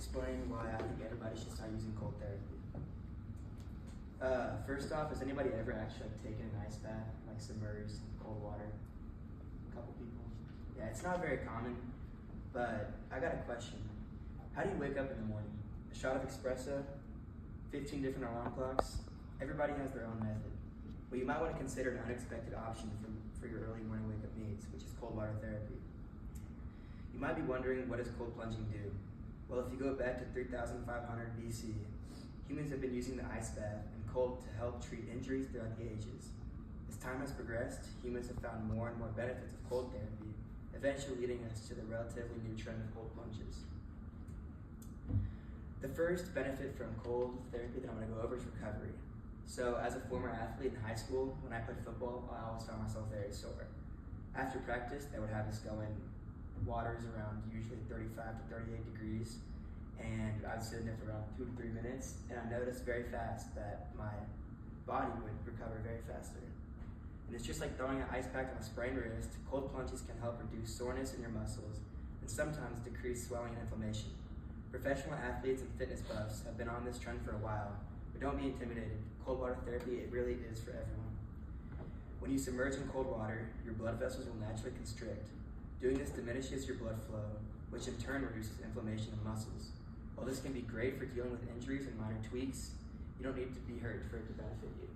explain why I think everybody should start using cold therapy. First off, has anybody ever actually taken an ice bath, like submerged in cold water? A couple people. Yeah, it's not very common, but I got a question. How do you wake up in the morning? A shot of espresso, 15 different alarm clocks? Everybody has their own method. Well, you might want to consider an unexpected option for your early morning wake-up needs, which is cold water therapy. You might be wondering, what does cold plunging do? Well, if you go back to 3,500 BC, humans have been using the ice bath and cold to help treat injuries throughout the ages. As time has progressed, humans have found more and more benefits of cold therapy, eventually leading us to the relatively new trend of cold plunges. The first benefit from cold therapy that I'm going to go over is recovery. So as a former athlete in high school, when I played football, I always found myself very sore. After practice, they would have us go in waters around usually 35 to 38 degrees, and I'd sit in there for around 2 to 3 minutes, and I noticed very fast that my body would recover very faster. And it's just like throwing an ice pack on a sprained wrist. Cold plunges can help reduce soreness in your muscles and sometimes decrease swelling and inflammation. Professional athletes and fitness buffs have been on this trend for a while, but don't be intimidated. Cold water therapy, it really is for everyone. When you submerge in cold water, your blood vessels will naturally constrict. Doing this diminishes your blood flow, which in turn reduces inflammation in muscles. While this can be great for dealing with injuries and minor tweaks, you don't need to be hurt for it to benefit you.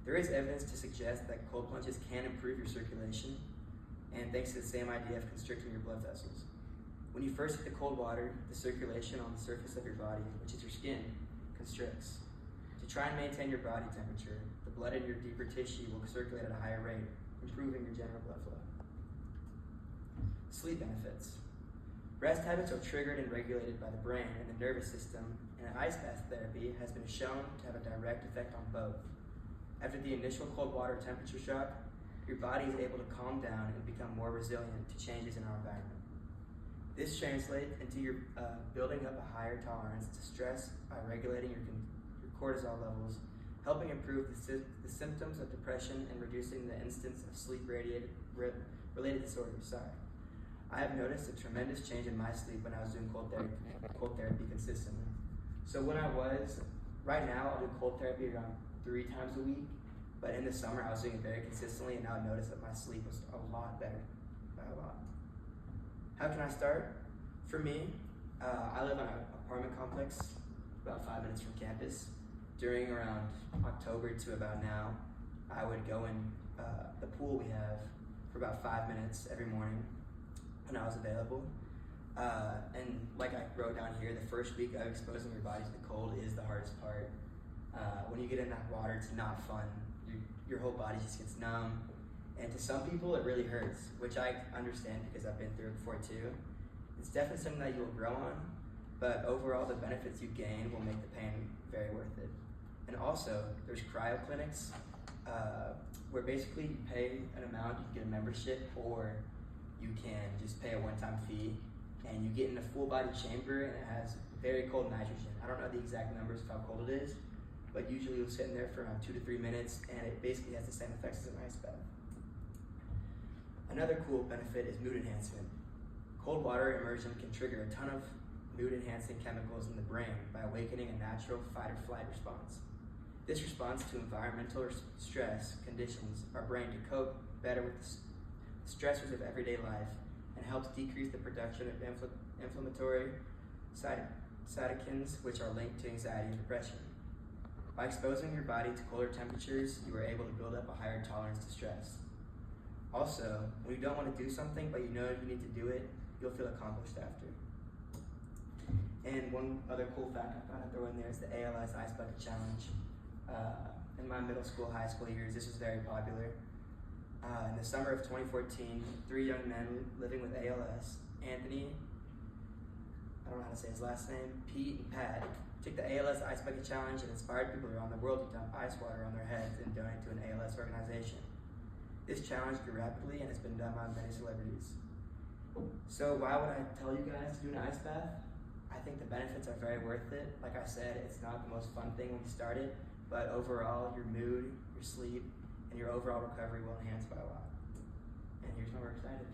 There is evidence to suggest that cold plunges can improve your circulation, and thanks to the same idea of constricting your blood vessels. When you first hit the cold water, the circulation on the surface of your body, which is your skin, constricts. To try and maintain your body temperature, the blood in your deeper tissue will circulate at a higher rate, improving your general blood flow. Sleep benefits. Rest habits are triggered and regulated by the brain and the nervous system, and ice bath therapy has been shown to have a direct effect on both. After the initial cold water temperature shock, your body is able to calm down and become more resilient to changes in our environment. This translates into your building up a higher tolerance to stress by regulating your cortisol levels, helping improve the symptoms of depression and reducing the incidence of sleep-related disorders. I have noticed a tremendous change in my sleep when I was doing cold therapy consistently. So right now I'll do cold therapy around 3 times a week, but in the summer I was doing it very consistently, and now I noticed that my sleep was a lot better, by a lot. How can I start? For me, I live in an apartment complex about 5 minutes from campus. During around October to about now, I would go in the pool we have for about 5 minutes every morning when I was available. And like I wrote down here, the first week of exposing your body to the cold is the hardest part. When you get in that water, it's not fun. Your whole body just gets numb. And to some people, it really hurts, which I understand because I've been through it before too. It's definitely something that you'll grow on, but overall, the benefits you gain will make the pain very worth it. And also, there's cryo clinics, where basically you pay an amount, you can get a membership, or you can just pay a one-time fee, and you get in a full-body chamber, and it has very cold nitrogen. I don't know the exact numbers of how cold it is, but usually you'll sit in there for around 2 to 3 minutes, and it basically has the same effects as an ice bath. Another cool benefit is mood enhancement. Cold water immersion can trigger a ton of mood-enhancing chemicals in the brain by awakening a natural fight-or-flight response. This response to environmental stress conditions our brain to cope better with the stressors of everyday life and helps decrease the production of inflammatory cytokines, which are linked to anxiety and depression. By exposing your body to colder temperatures, you are able to build up a higher tolerance to stress. Also, when you don't want to do something but you know you need to do it, you'll feel accomplished after. And one other cool fact I thought I'd throw in there is the ALS Ice Bucket Challenge. In my middle school, high school years, this was very popular. In the summer of 2014, 3 young men living with ALS, Anthony, I don't know how to say his last name, Pete and Pat, took the ALS Ice Bucket Challenge and inspired people around the world to dump ice water on their heads and donate to an ALS organization. This challenge grew rapidly and has been done by many celebrities. So why would I tell you guys to do an ice bath? I think the benefits are very worth it. Like I said, it's not the most fun thing when you start it, but overall, your mood, your sleep, and your overall recovery will enhance by a lot. And here's why we're excited.